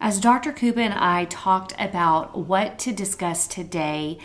As Dr. Kuba and I talked about what to discuss today,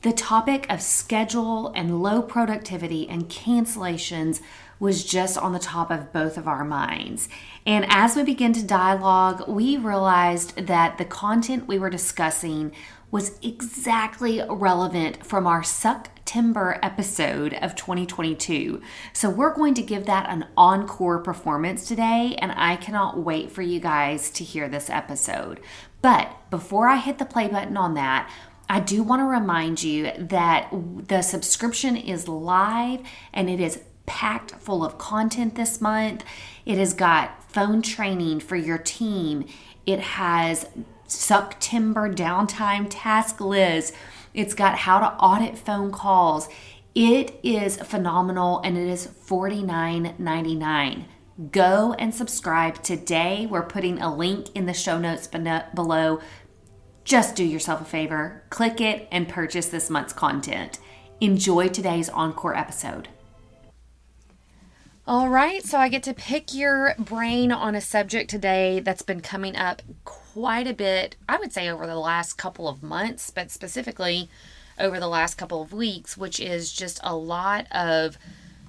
the topic of schedule and low productivity and cancellations was just on the top of both of our minds. And as we began to dialogue, we realized that the content we were discussing was exactly relevant from our Sucktember episode of 2022. So we're going to give that an encore performance today, and I cannot wait for you guys to hear this episode. But before I hit the play button on that, I do want to remind you that the subscription is live and it is packed full of content this month. It has got phone training for your team. It has Sucktember downtime task list. It's got how to audit phone calls. It is phenomenal and it is $49.99. Go and subscribe today. We're putting a link in the show notes below. Just do yourself a favor, click it, and purchase this month's content. Enjoy today's encore episode. All right, so I get to pick your brain on a subject today that's been coming up quite a bit, I would say over the last couple of months, but specifically over the last couple of weeks, which is just a lot of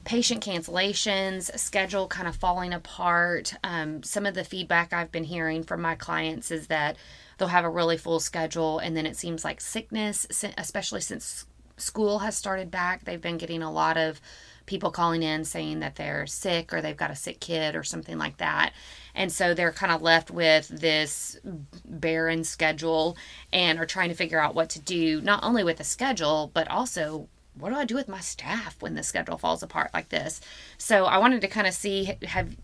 patient cancellations, schedule kind of falling apart. Some of the feedback I've been hearing from my clients is that they'll have a really full schedule and then it seems like sickness, especially since school has started back, they've been getting a lot of people calling in saying that they're sick or they've got a sick kid or something like that. And so they're kind of left with this barren schedule and are trying to figure out what to do, not only with the schedule, but also what do I do with my staff when the schedule falls apart like this? So I wanted to kind of see,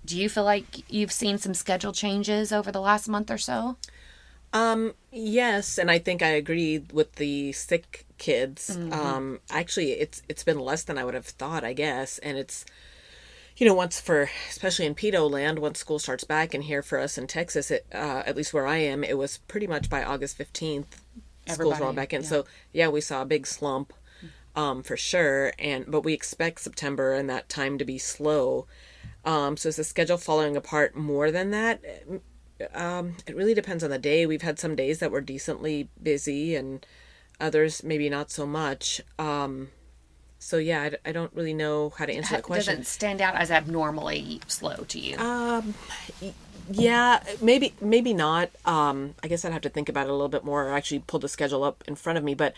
do you feel like you've seen some schedule changes over the last month or so? Yes, and I think I agree with the sick kids. Actually, it's been less than I would have thought, I guess, and it's, especially in pedo land, once school starts back, and here for us in Texas, at least where I am, it was pretty much by August 15th, schools were all back in. Yeah. So yeah, we saw a big slump, for sure, but we expect September and that time to be slow. So is the schedule falling apart more than that? It really depends on the day. We've had some days that were decently busy and others maybe not so much. So yeah, I don't really know how to answer that question. Doesn't stand out as abnormally slow to you? Yeah, maybe not. I guess I'd have to think about it a little bit more or actually pull the schedule up in front of me. But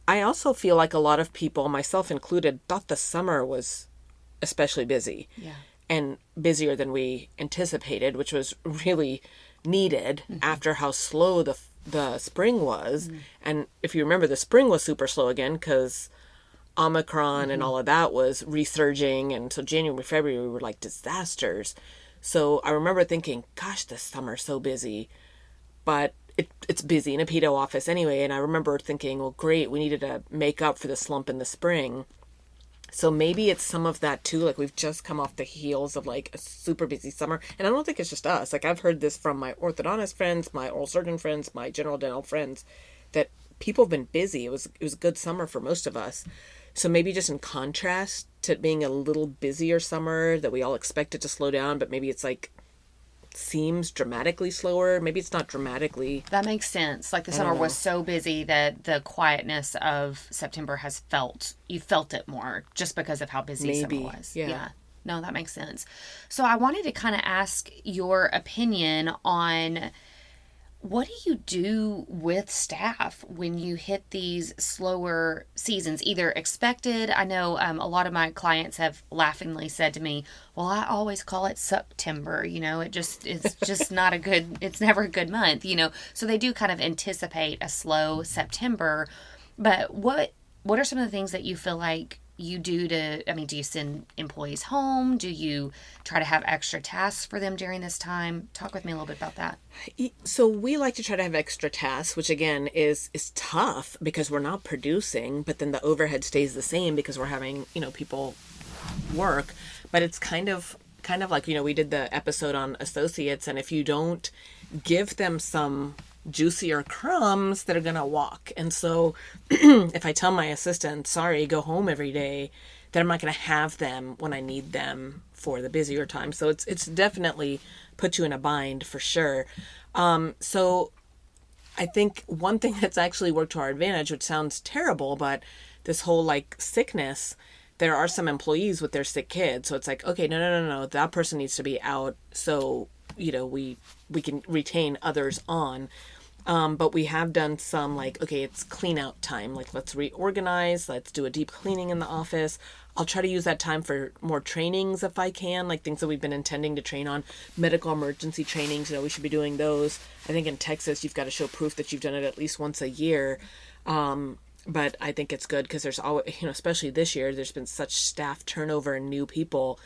I also feel like a lot of people, myself included, thought the summer was especially busy. Yeah. And busier than we anticipated, which was really needed after how slow the spring was. And if you remember, the spring was super slow again because Omicron and all of that was resurging. And so January, February were like disasters. So I remember thinking, gosh, this summer's so busy. But it's busy in a pedo office anyway. And I remember thinking, well, great, we needed to make up for the slump in the spring. So maybe it's some of that too. Like we've just come off the heels of like a super busy summer. And I don't think it's just us. Like I've heard this from my orthodontist friends, my oral surgeon friends, my general dental friends, that people have been busy. It was a good summer for most of us. So maybe just in contrast to it being a little busier summer that we all expected to slow down, but maybe it's like seems dramatically slower. Maybe it's not dramatically. That makes sense. Like the summer was so busy that the quietness of September you felt it more just because of how busy summer was. Yeah. No, that makes sense. So I wanted to kind of ask your opinion on what do you do with staff when you hit these slower seasons, either expected? I know a lot of my clients have laughingly said to me, well, I always call it Sucktember. It's just not it's never a good month, So they do kind of anticipate a slow September. But what are some of the things that you feel like you do do you send employees home? Do you try to have extra tasks for them during this time? Talk with me a little bit about that. So we like to try to have extra tasks, which again is tough because we're not producing, but then the overhead stays the same because we're having, people work. But it's kind of like, we did the episode on associates, and if you don't give them some juicier crumbs, that are going to walk. And so if I tell my assistant, sorry, go home every day, then I'm not going to have them when I need them for the busier time. So it's definitely put you in a bind for sure. So I think one thing that's actually worked to our advantage, which sounds terrible, but this whole like sickness, there are some employees with their sick kids. So it's like, okay, no. That person needs to be out. So, we can retain others on. But we have done some like, okay, it's clean out time. Like, let's reorganize. Let's do a deep cleaning in the office. I'll try to use that time for more trainings if I can, like things that we've been intending to train on, medical emergency trainings. We should be doing those. I think in Texas, you've got to show proof that you've done it at least once a year. But I think it's good because there's always, especially this year, there's been such staff turnover and new people,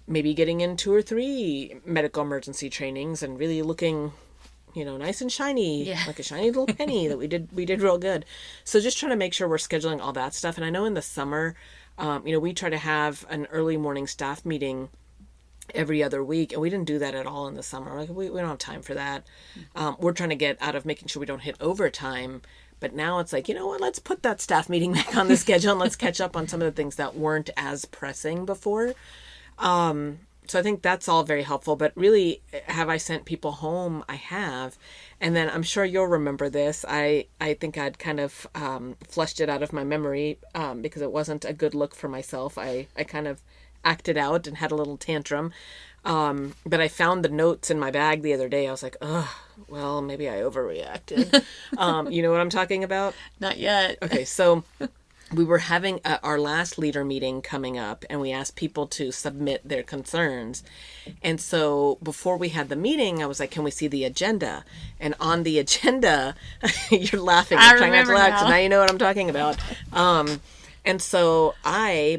maybe getting in 2 or 3 medical emergency trainings and really looking, nice and shiny, like a shiny little penny that we did real good. So just trying to make sure we're scheduling all that stuff. And I know in the summer, we try to have an early morning staff meeting every other week, and we didn't do that at all in the summer. Like we don't have time for that. We're trying to get out of making sure we don't hit overtime. But now it's like, what, let's put that staff meeting back on the schedule and let's catch up on some of the things that weren't as pressing before. So I think that's all very helpful. But really, have I sent people home? I have. And then I'm sure you'll remember this. I think I'd kind of flushed it out of my memory because it wasn't a good look for myself. I kind of acted out and had a little tantrum. But I found the notes in my bag the other day. I was like, well, maybe I overreacted. You know what I'm talking about? Not yet. Okay, so we were having our last leader meeting coming up, and we asked people to submit their concerns. And so before we had the meeting, I was like, can we see the agenda? And on the agenda, you're laughing. I I'm trying not to laugh, so now. now you know what I'm talking about. And so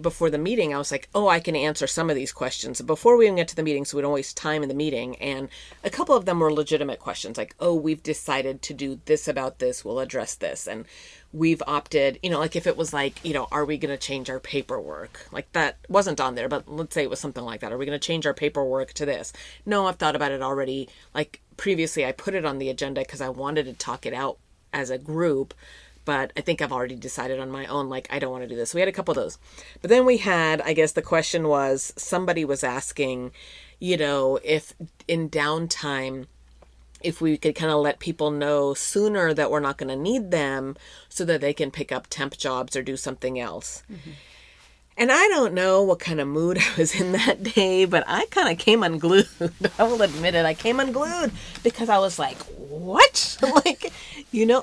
before the meeting, I was like, I can answer some of these questions before we even get to the meeting so we don't waste time in the meeting. And a couple of them were legitimate questions like, we've decided to do this about this. We'll address this. And we've opted, like if it was like, are we going to change our paperwork? Like that wasn't on there, but let's say it was something like that. Are we going to change our paperwork to this? No, I've thought about it already. Like previously I put it on the agenda because I wanted to talk it out as a group. But I think I've already decided on my own, like, I don't want to do this. So we had a couple of those. But then we had, I guess the question was, somebody was asking, if in downtime, if we could kind of let people know sooner that we're not going to need them so that they can pick up temp jobs or do something else. Mm-hmm. And I don't know what kind of mood I was in that day, but I kind of came unglued. I will admit it. I came unglued because I was like, what? Like,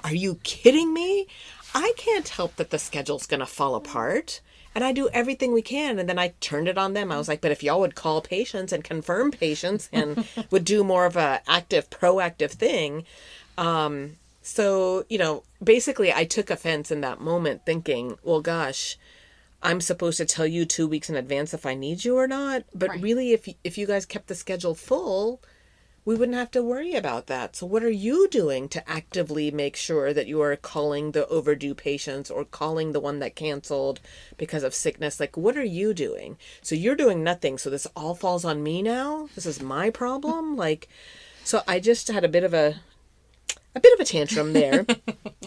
are you kidding me? I can't help that the schedule's going to fall apart. And I do everything we can. And then I turned it on them. I was like, but if y'all would call patients and confirm patients and would do more of a active, proactive thing. So, basically I took offense in that moment thinking, well, gosh, I'm supposed to tell you 2 weeks in advance if I need you or not. But right. Really, if you guys kept the schedule full, we wouldn't have to worry about that. So what are you doing to actively make sure that you are calling the overdue patients or calling the one that canceled because of sickness? Like, what are you doing? So you're doing nothing. So this all falls on me now? This is my problem? So I just had a bit of a tantrum there.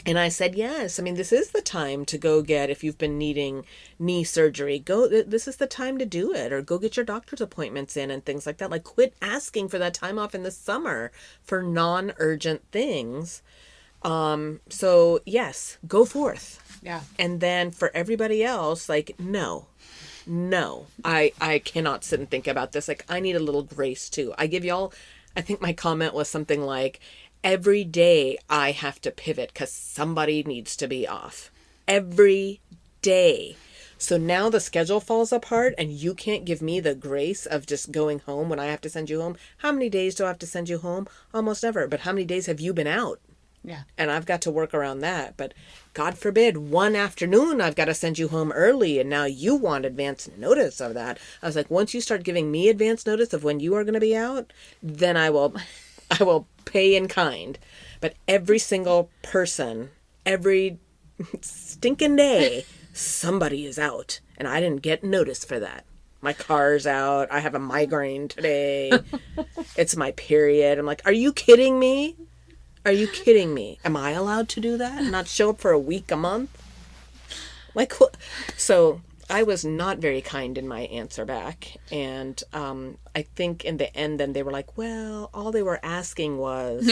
And I said, yes, this is the time to go get, if you've been needing knee surgery, this is the time to do it, or go get your doctor's appointments in and things like that. Like, quit asking for that time off in the summer for non-urgent things. So yes, go forth. Yeah. And then for everybody else, like, no, I cannot sit and think about this. Like, I need a little grace too. I think my comment was something like, every day I have to pivot because somebody needs to be off. Every day. So now the schedule falls apart and you can't give me the grace of just going home when I have to send you home. How many days do I have to send you home? Almost never. But how many days have you been out? Yeah. And I've got to work around that. But God forbid, one afternoon I've got to send you home early and now you want advance notice of that. I was like, once you start giving me advance notice of when you are going to be out, then I will pay in kind. But every single person, every stinking day, somebody is out. And I didn't get notice for that. My car's out. I have a migraine today. It's my period. I'm like, are you kidding me? Are you kidding me? Am I allowed to do that? Not show up for a week, a month? Like, so I was not very kind in my answer back. And I think in the end, then they were like, well, all they were asking was,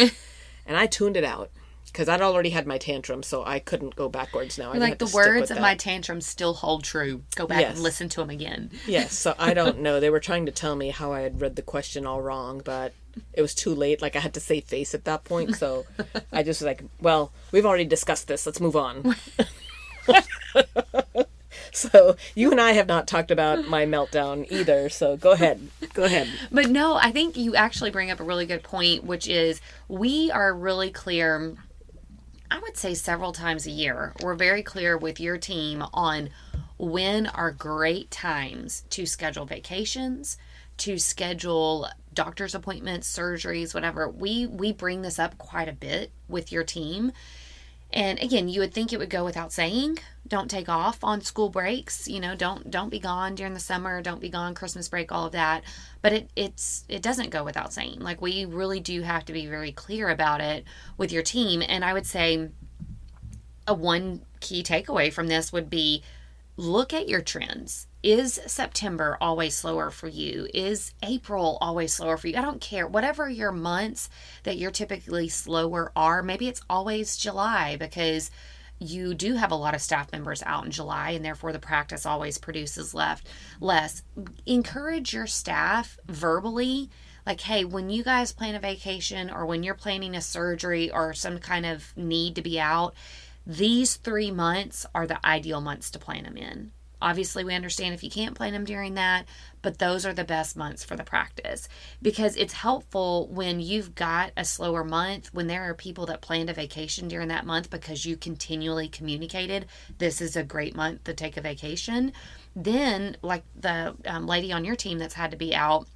and I tuned it out because I'd already had my tantrum, so I couldn't go backwards now. Like, the words of my tantrum still hold true. Go back and listen to them again. Yes, so I don't know. They were trying to tell me how I had read the question all wrong, but it was too late. Like, I had to save face at that point, so I just was like, well, we've already discussed this. Let's move on. So you and I have not talked about my meltdown either, so go ahead. Go ahead. But no, I think you actually bring up a really good point, which is we are really clear, I would say several times a year, we're very clear with your team on when are great times to schedule vacations, to schedule doctor's appointments, surgeries, whatever. We bring this up quite a bit with your team. And again, you would think it would go without saying, don't take off on school breaks, don't be gone during the summer, don't be gone Christmas break, all of that. But it doesn't go without saying. Like, we really do have to be very clear about it with your team. And I would say one key takeaway from this would be, look at your trends. Is September always slower for you? Is April always slower for you? I don't care. Whatever your months that you're typically slower are, maybe it's always July because you do have a lot of staff members out in July and therefore the practice always produces less. Encourage your staff verbally. Like, hey, when you guys plan a vacation or when you're planning a surgery or some kind of need to be out, these 3 months are the ideal months to plan them in. Obviously, we understand if you can't plan them during that, but those are the best months for the practice because it's helpful when you've got a slower month, when there are people that planned a vacation during that month because you continually communicated, this is a great month to take a vacation. Then, like the lady on your team that's had to be out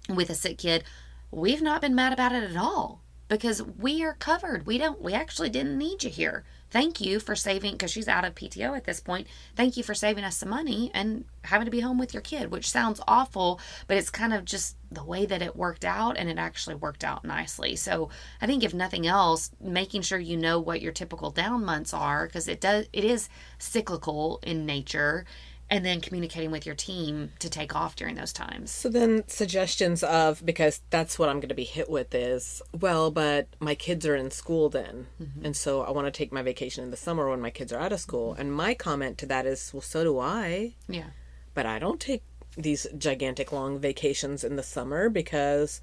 with a sick kid, we've not been mad about it at all because we are covered. We actually didn't need you here. Thank you for saving, because she's out of PTO at this point. Thank you for saving us some money and having to be home with your kid, which sounds awful, but it's kind of just the way that it worked out, and it actually worked out nicely. So I think if nothing else, making sure you know what your typical down months are, because it is cyclical in nature, and then communicating with your team to take off during those times. So then suggestions of, because that's what I'm going to be hit with is, well, but my kids are in school then. Mm-hmm. And so I want to take my vacation in the summer when my kids are out of school. And my comment to that is, well, so do I. Yeah. But I don't take these gigantic long vacations in the summer because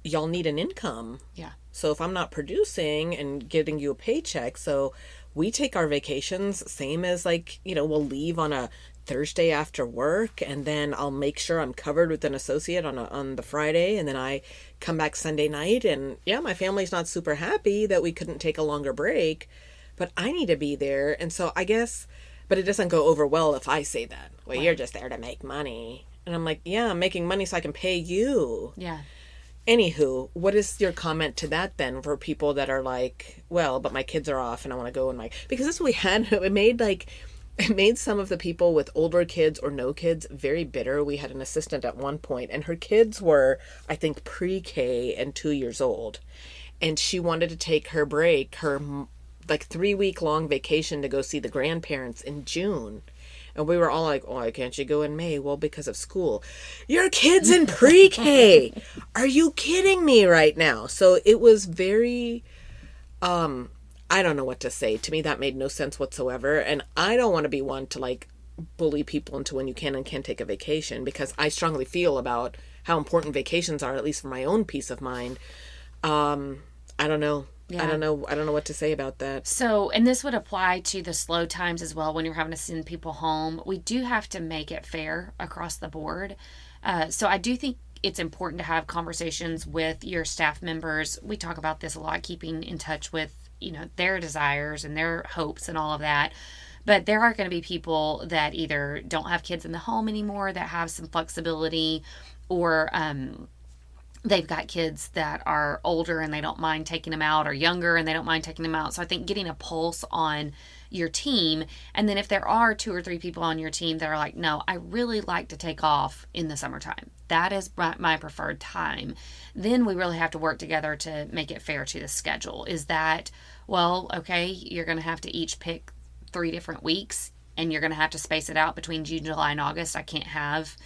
y'all need an income. Yeah. So if I'm not producing and getting you a paycheck, so we take our vacations, same as like, we'll leave on a Thursday after work, and then I'll make sure I'm covered with an associate on the Friday, and then I come back Sunday night, and yeah, my family's not super happy that we couldn't take a longer break, but I need to be there. And so I guess, but it doesn't go over well if I say that, well, you're just there to make money. And I'm like, yeah, I'm making money so I can pay you. Yeah. Anywho, what is your comment to that then for people that are like, well, but my kids are off and I want to go, and because that's what we had. It made some of the people with older kids or no kids very bitter. We had an assistant at one point, and her kids were, I think, pre-K and 2 years old. And she wanted to take her break, her 3-week long vacation to go see the grandparents in June. And we were all like, oh, why can't you go in May? Well, because of school. Your kid's in pre-K. Are you kidding me right now? So it was very... I don't know what to say. To me, that made no sense whatsoever. And I don't want to be one to bully people into when you can and can't take a vacation, because I strongly feel about how important vacations are, at least for my own peace of mind. I don't know. Yeah. I don't know what to say about that. So, and this would apply to the slow times as well when you're having to send people home. We do have to make it fair across the board. So I do think it's important to have conversations with your staff members. We talk about this a lot, keeping in touch with their desires and their hopes and all of that. But there are going to be people that either don't have kids in the home anymore that have some flexibility, or they've got kids that are older and they don't mind taking them out, or younger and they don't mind taking them out. So I think getting a pulse on your team, and then if there are 2 or 3 people on your team that are like, no, I really like to take off in the summertime, that is my preferred time, then we really have to work together to make it fair to the schedule. Is that, well, okay, you're going to have to each pick 3 different weeks. and you're going to have to space it out between June, July, and August. I can't have,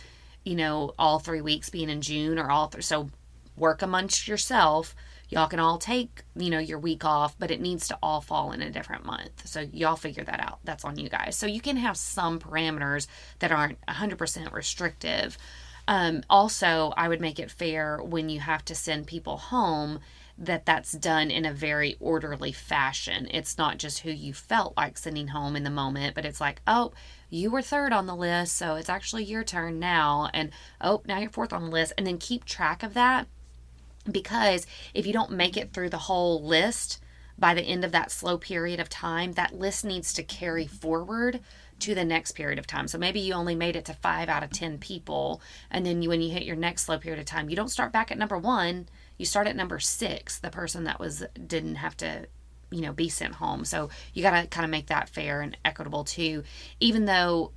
all 3 weeks being in June or so work amongst yourself. Y'all can all take, your week off, but it needs to all fall in a different month. So y'all figure that out. That's on you guys. So you can have some parameters that aren't 100% restrictive. Also, I would make it fair when you have to send people home that's done in a very orderly fashion. It's not just who you felt like sending home in the moment, but it's like, oh, you were third on the list, so it's actually your turn now. And, oh, now you're fourth on the list. And then keep track of that. Because if you don't make it through the whole list by the end of that slow period of time, that list needs to carry forward to the next period of time. So maybe you only made it to 5 out of 10 people. And then when you hit your next slow period of time, you don't start back at number 1. You start at number 6, the person that didn't have to, be sent home. So you got to kind of make that fair and equitable too. Even though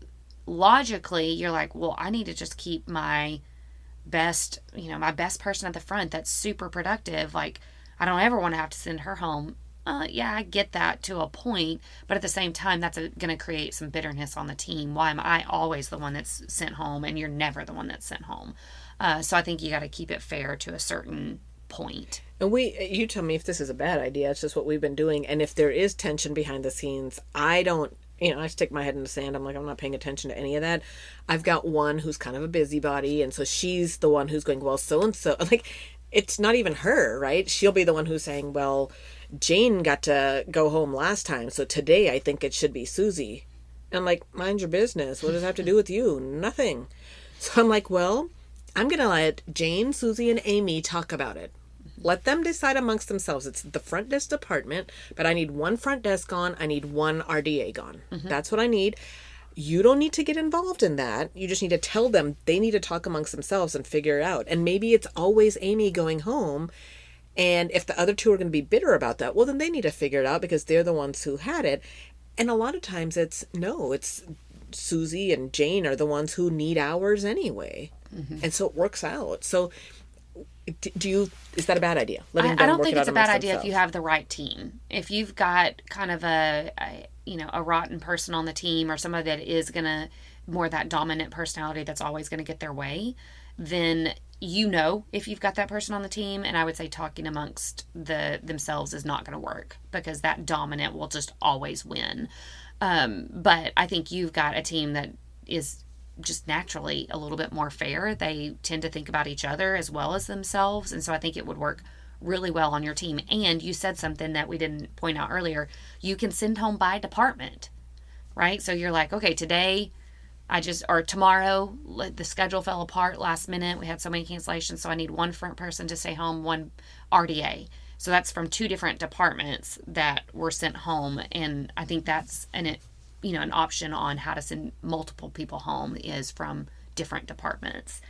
logically you're like, well, I need to just keep my best person at the front that's super productive. Like, I don't ever want to have to send her home. Yeah, I get that to a point, but at the same time, that's going to create some bitterness on the team. Why am I always the one that's sent home and you're never the one that's sent home? So I think you got to keep it fair to a certain point. And you tell me if this is a bad idea. It's just what we've been doing. And if there is tension behind the scenes, I don't, I stick my head in the sand. I'm like, I'm not paying attention to any of that. I've got one who's kind of a busybody. And so she's the one who's going, well, so-and-so. Like, it's not even her, right? She'll be the one who's saying, well, Jane got to go home last time. So today I think it should be Susie. And I'm like, mind your business. What does it have to do with you? Nothing. So I'm like, well, I'm going to let Jane, Susie, and Amy talk about it. Let them decide amongst themselves. It's the front desk department, but I need one front desk gone. I need one RDA gone. Mm-hmm. That's what I need. You don't need to get involved in that. You just need to tell them they need to talk amongst themselves and figure it out. And maybe it's always Amy going home. And if the other two are going to be bitter about that, well, then they need to figure it out because they're the ones who had it. And a lot of times it's Susie and Jane are the ones who need hours anyway. Mm-hmm. And so it works out. So is that a bad idea? I don't think it's a bad idea if you have the right team. If you've got kind of a rotten person on the team or somebody that is going to more that dominant personality that's always going to get their way, then if you've got that person on the team, and I would say talking amongst themselves is not going to work because that dominant will just always win. But I think you've got a team that is just naturally a little bit more fair. They tend to think about each other as well as themselves. And so I think it would work really well on your team. And you said something that we didn't point out earlier. You can send home by department, right? So you're like, okay, today or tomorrow, the schedule fell apart last minute. We had so many cancellations. So I need one front person to stay home, one RDA. So that's from 2 different departments that were sent home. And I think that's an option on how to send multiple people home is from different departments.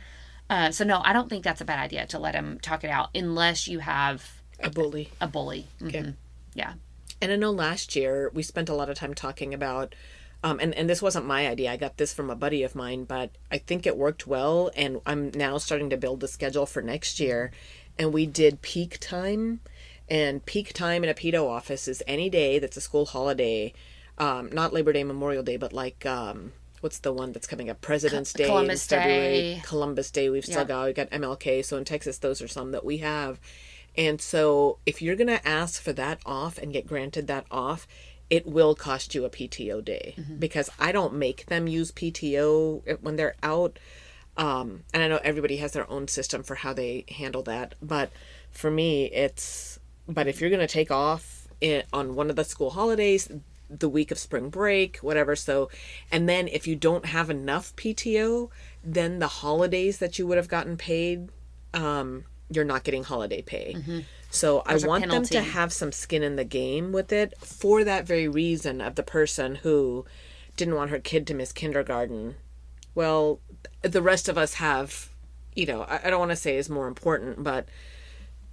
So no, I don't think that's a bad idea to let them talk it out unless you have a bully. Mm-hmm. Okay. Yeah. And I know last year we spent a lot of time talking about, and this wasn't my idea. I got this from a buddy of mine, but I think it worked well. And I'm now starting to build the schedule for next year. And we did peak time, and peak time in a pedo office is any day that's a school holiday. Not Labor Day, Memorial Day, but like, what's the one that's coming up? President's Day in February. Columbus Day, we've still got. We've got MLK. So in Texas, those are some that we have. And so if you're going to ask for that off and get granted that off, it will cost you a PTO day because I don't make them use PTO when they're out. And I know everybody has their own system for how they handle that. But for me, but if you're going to take off on one of the school holidays, the week of spring break, whatever. So, and then if you don't have enough PTO, then the holidays that you would have gotten paid, you're not getting holiday pay. Mm-hmm. So I want them to have some skin in the game with it for that very reason of the person who didn't want her kid to miss kindergarten. Well, the rest of us have, I don't want to say is more important, but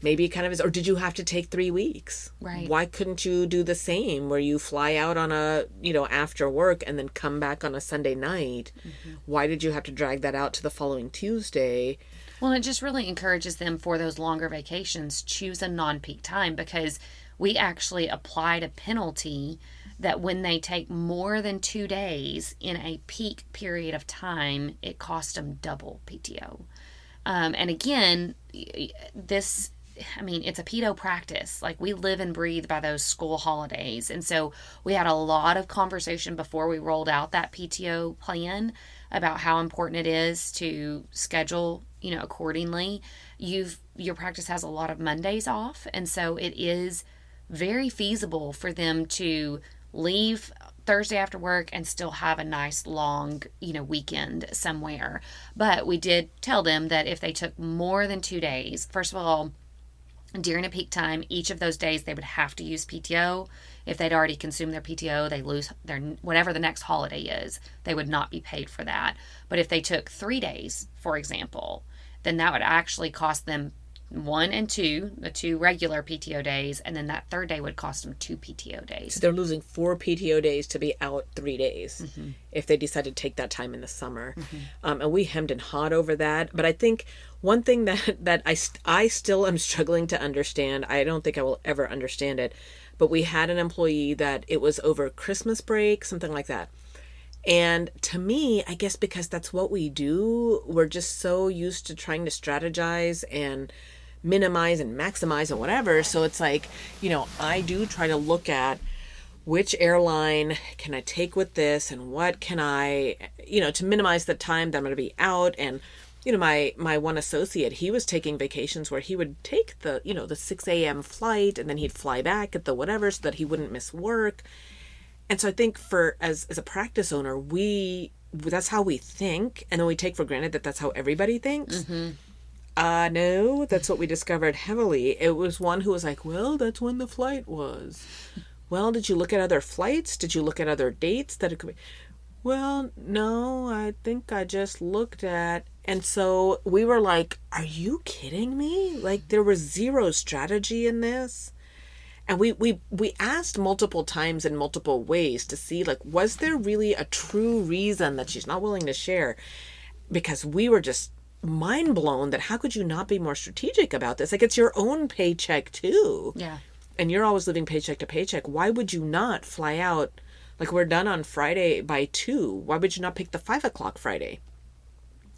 maybe it kind of is. Or did you have to take 3 weeks? Right. Why couldn't you do the same where you fly out on after work and then come back on a Sunday night? Mm-hmm. Why did you have to drag that out to the following Tuesday? Well, it just really encourages them for those longer vacations, choose a non-peak time because we actually applied a penalty that when they take more than 2 days in a peak period of time, it costs them double PTO. And again, it's a pedo practice. Like, we live and breathe by those school holidays. And so we had a lot of conversation before we rolled out that PTO plan about how important it is to schedule, accordingly. Your practice has a lot of Mondays off. And so it is very feasible for them to leave Thursday after work and still have a nice long, weekend somewhere. But we did tell them that if they took more than 2 days, first of all, during a peak time, each of those days they would have to use PTO. If they'd already consumed their PTO, they lose their, whatever the next holiday is, they would not be paid for that. But if they took 3 days, for example, then that would actually cost them 1 and 2, the 2 regular PTO days, and then that third day would cost them 2 PTO days. So they're losing 4 PTO days to be out 3 days if they decide to take that time in the summer. And we hemmed and hawed over that. But I think one thing that I still am struggling to understand, I don't think I will ever understand it, but we had an employee that it was over Christmas break, something like that. And to me, I guess because that's what we do, we're just so used to trying to strategize and minimize and maximize and whatever. So it's like, I do try to look at which airline can I take with this and what can I, to minimize the time that I'm going to be out. And, my one associate, he was taking vacations where he would take the 6 a.m. flight and then he'd fly back at the whatever so that he wouldn't miss work. And so I think as a practice owner, that's how we think. And then we take for granted that that's how everybody thinks. No, that's what we discovered heavily. It was one who was like, well, that's when the flight was. Well, did you look at other flights? Did you look at other dates that it could be? Well, no, I think I just looked at. And so we were like, are you kidding me? Like, there was zero strategy in this. And we asked multiple times in multiple ways to see, like, was there really a true reason that she's not willing to share? Because we were just mind blown that how could you not be more strategic about this? Like, it's your own paycheck too. Yeah. And you're always living paycheck to paycheck. Why would you not fly out? Like, we're done on Friday by 2. Why would you not pick the 5 o'clock Friday?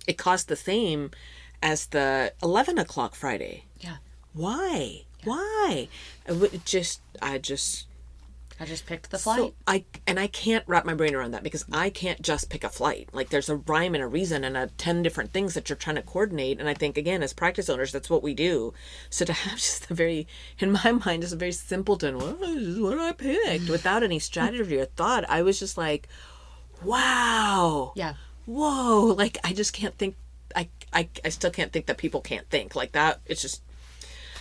It costs the same as the 11 o'clock Friday. Yeah. Why? Yeah. Why? I just picked the flight. So I can't wrap my brain around that because I can't just pick a flight. Like, there's a rhyme and a reason and 10 different things that you're trying to coordinate. And I think, again, as practice owners, that's what we do. So to have just in my mind, just a very simpleton, well, this is what I picked without any strategy or thought. I was just like, wow. Yeah. Whoa. Like, I just can't think. I still can't think that people can't think like that. It's just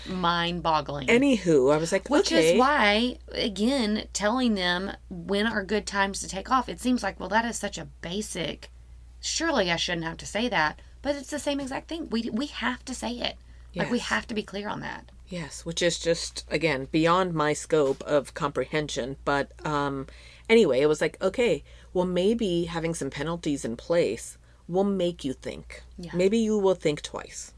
mind-boggling. Anywho, I was like, which okay. is why, again, telling them when are good times to take off. It seems like, well, that is such a basic. Surely I shouldn't have to say that, but it's the same exact thing. We have to say it. Yes. Like, we have to be clear on that. Yes, which is just, again, beyond my scope of comprehension. But anyway, it was like, okay, well, maybe having some penalties in place will make you think. Yeah. Maybe you will think twice.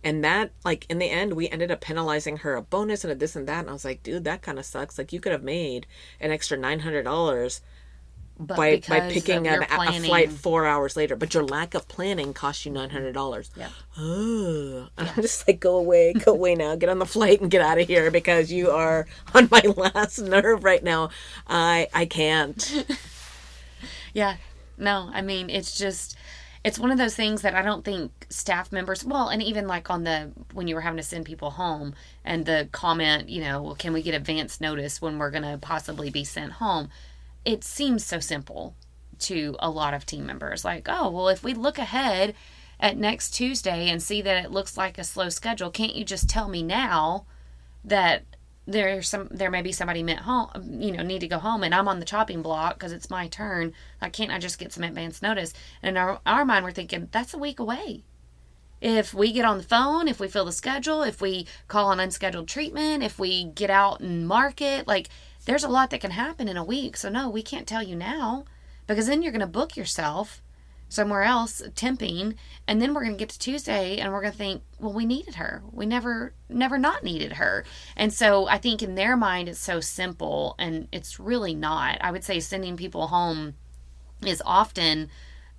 And that, like, in the end, we ended up penalizing her a bonus and a this and that. And I was like, dude, that kind of sucks. Like, you could have made an extra $900 by picking a flight 4 hours later. But your lack of planning cost you $900. Yeah. Oh. Yeah. I'm just like, go away now. Get on the flight and get out of here because you are on my last nerve right now. I can't. Yeah. No, I mean, it's one of those things that I don't think staff members, well, and even like when you were having to send people home and the comment, well, can we get advance notice when we're going to possibly be sent home? It seems so simple to a lot of team members. Like, oh, well, if we look ahead at next Tuesday and see that it looks like a slow schedule, can't you just tell me now that there may be somebody meant home, need to go home and I'm on the chopping block because it's my turn. Like, can't I just get some advance notice? And in our mind, we're thinking that's a week away. If we get on the phone, if we fill the schedule, if we call an unscheduled treatment, if we get out and market, like, there's a lot that can happen in a week. So no, we can't tell you now because then you're going to book yourself somewhere else temping, and then we're going to get to Tuesday and we're going to think, well, we needed her. We never not needed her. And so I think in their mind it's so simple, and it's really not. I would say sending people home is often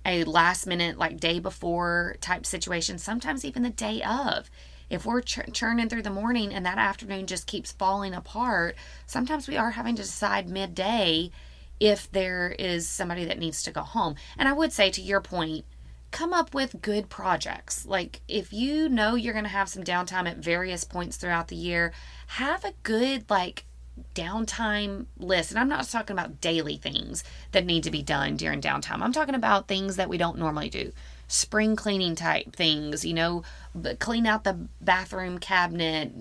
a last minute, like day before type situation, sometimes even the day of. If we're churning through the morning and that afternoon just keeps falling apart, sometimes we are having to decide midday if there is somebody that needs to go home. And I would say, to your point, come up with good projects. Like, if you know you're going to have some downtime at various points throughout the year, have a good, like, downtime list. And I'm not talking about daily things that need to be done during downtime. I'm talking about things that we don't normally do. Spring cleaning type things, clean out the bathroom cabinet,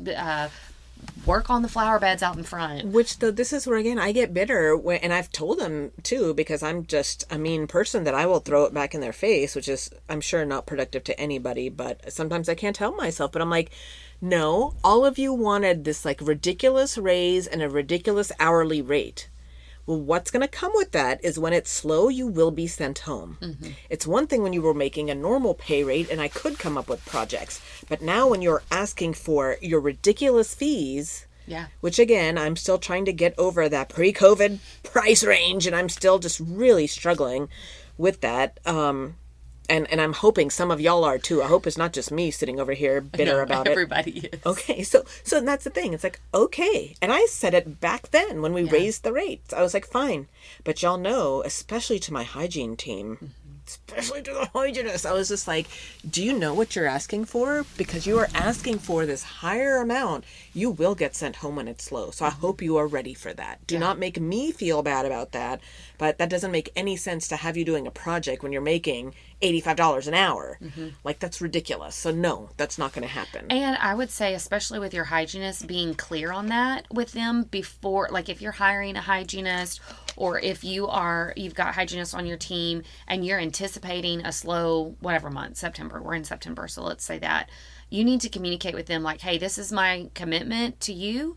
work on the flower beds out in front. Which, though, this is where, again, I get bitter. And I've told them, too, because I'm just a mean person, that I will throw it back in their face, which is, I'm sure, not productive to anybody. But sometimes I can't help myself. But I'm like, no, all of you wanted this, like, ridiculous raise and a ridiculous hourly rate. Well, what's going to come with that is when it's slow, you will be sent home. Mm-hmm. It's one thing when you were making a normal pay rate and I could come up with projects. But now when you're asking for your ridiculous fees, which again, I'm still trying to get over that pre-COVID price range, and I'm still just really struggling with that. And I'm hoping some of y'all are too. I hope it's not just me sitting over here bitter about it. Everybody is. Okay, so that's the thing. It's like, okay. And I said it back then when we raised the rates. I was like, fine. But y'all know, especially to my hygiene team, especially to the hygienist, I was just like, do you know what you're asking for? Because you are asking for this higher amount. You will get sent home when it's slow. So I hope you are ready for that. Do not make me feel bad about that. But that doesn't make any sense to have you doing a project when you're making $85 an hour. Mm-hmm. Like, that's ridiculous. So no, that's not going to happen. And I would say, especially with your hygienist, being clear on that with them before, like if you're hiring a hygienist, or if you've got hygienists on your team and you're anticipating a slow, whatever month, September, we're in September, so let's say that, you need to communicate with them like, hey, this is my commitment to you.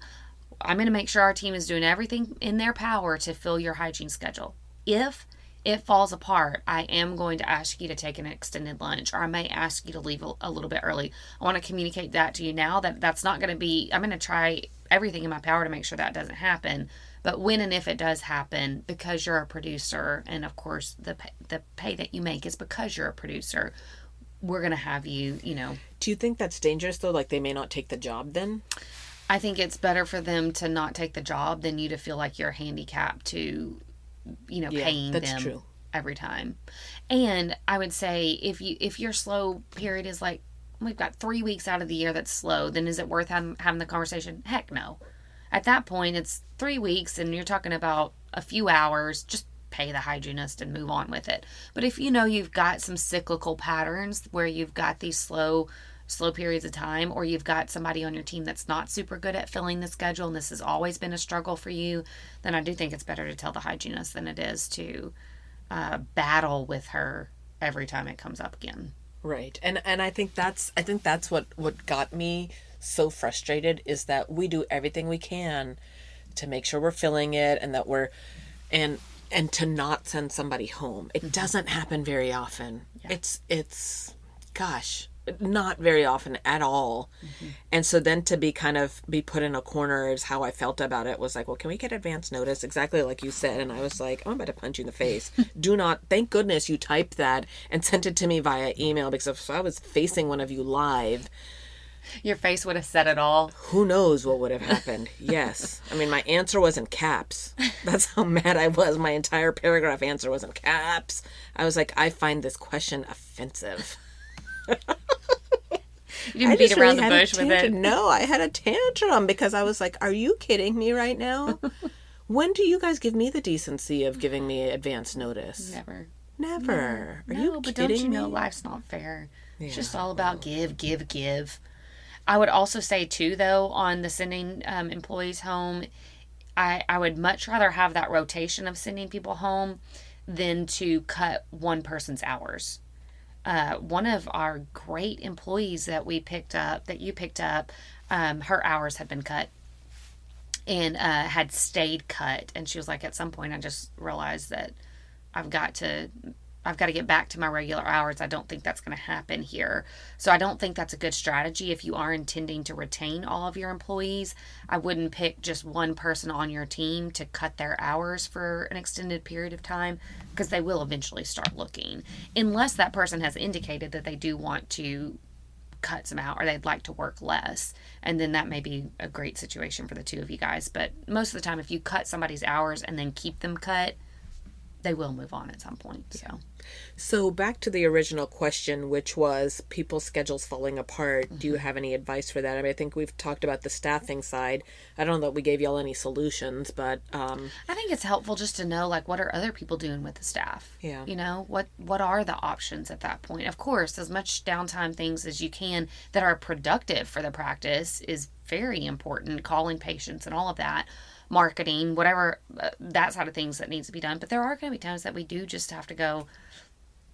I'm going to make sure our team is doing everything in their power to fill your hygiene schedule. If it falls apart, I am going to ask you to take an extended lunch, or I may ask you to leave a little bit early. I want to communicate that to you now, that's not going to be, I'm going to try everything in my power to make sure that doesn't happen. But when and if it does happen, because you're a producer, and of course the pay that you make is because you're a producer, we're going to have you, Do you think that's dangerous, though? Like, they may not take the job then? I think it's better for them to not take the job than you to feel like you're handicapped to, paying them true. Every time. And I would say if your slow period is like, we've got 3 weeks out of the year that's slow, then is it worth having the conversation? Heck no. At that point, it's 3 weeks and you're talking about a few hours, just pay the hygienist and move on with it. But if you've got some cyclical patterns where you've got these slow periods of time, or you've got somebody on your team that's not super good at filling the schedule and this has always been a struggle for you, then I do think it's better to tell the hygienist than it is to battle with her every time it comes up again. Right. And I think that's what got me so frustrated, is that we do everything we can to make sure we're filling it, and that we're and to not send somebody home. It doesn't happen very often. Yeah. It's gosh, not very often at all. Mm-hmm. And so then to be put in a corner is how I felt about it. Was like, well, can we get advance notice? Exactly like you said. And I was like, I'm about to punch you in the face. Do not, thank goodness you typed that and sent it to me via email, because if I was facing one of you live, your face would have said it all. Who knows what would have happened? Yes. I mean, my answer was in caps. That's how mad I was. My entire paragraph answer was in caps. I was like, I find this question offensive. You didn't beat around the bush with it. No, I had a tantrum because I was like, are you kidding me right now? When do you guys give me the decency of giving me advance notice? Never. Are you but kidding don't you me? know life's not fair. Yeah. It's just all about give. I would also say too, though, on the sending employees home, I would much rather have that rotation of sending people home than to cut one person's hours. One of our great employees that you picked up, her hours had been cut and had stayed cut. And she was like, at some point, I just realized that I've got to I've got to get back to my regular hours. I don't think that's going to happen here. So I don't think that's a good strategy if you are intending to retain all of your employees. I wouldn't pick just one person on your team to cut their hours for an extended period of time, because they will eventually start looking, unless that person has indicated that they do want to cut some out or they'd like to work less. And then that may be a great situation for the two of you guys. But most of the time, if you cut somebody's hours and then keep them cut, they will move on at some point. So back to the original question, which was people's schedules falling apart. Do you have any advice for that? I mean, I think we've talked about the staffing side. I don't know that we gave y'all any solutions, but I think it's helpful just to know, like, what are other people doing with the staff? Yeah. You know, what are the options at that point? Of course, as much downtime things as you can that are productive for the practice is very important. Calling patients and all of that. Marketing, whatever, that side of things that needs to be done. But there are going to be times that we do just have to go,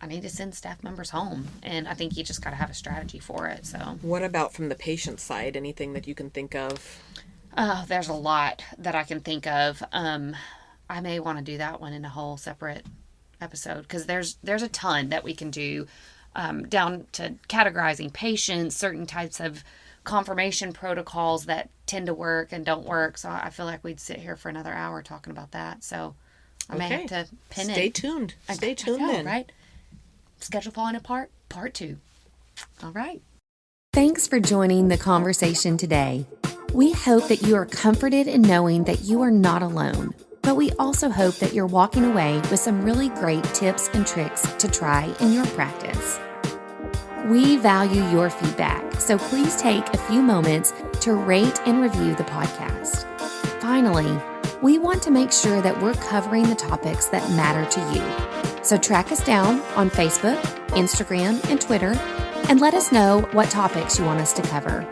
I need to send staff members home. And I think you just got to have a strategy for it. So what about from the patient side? Anything that you can think of? There's a lot that I can think of. I may want to do that one in a whole separate episode, because there's a ton that we can do, down to categorizing patients, certain types of confirmation protocols that tend to work and don't work. So I feel like we'd sit here for another hour talking about that. So I may have to pin it. Stay tuned. Stay tuned then. Right? Schedule falling apart, part 2. All right. Thanks for joining the conversation today. We hope that you are comforted in knowing that you are not alone, but we also hope that you're walking away with some really great tips and tricks to try in your practice. We value your feedback, so please take a few moments to rate and review the podcast. Finally, we want to make sure that we're covering the topics that matter to you. So track us down on Facebook, Instagram, and Twitter, and let us know what topics you want us to cover.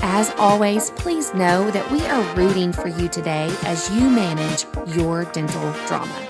As always, please know that we are rooting for you today as you manage your dental drama.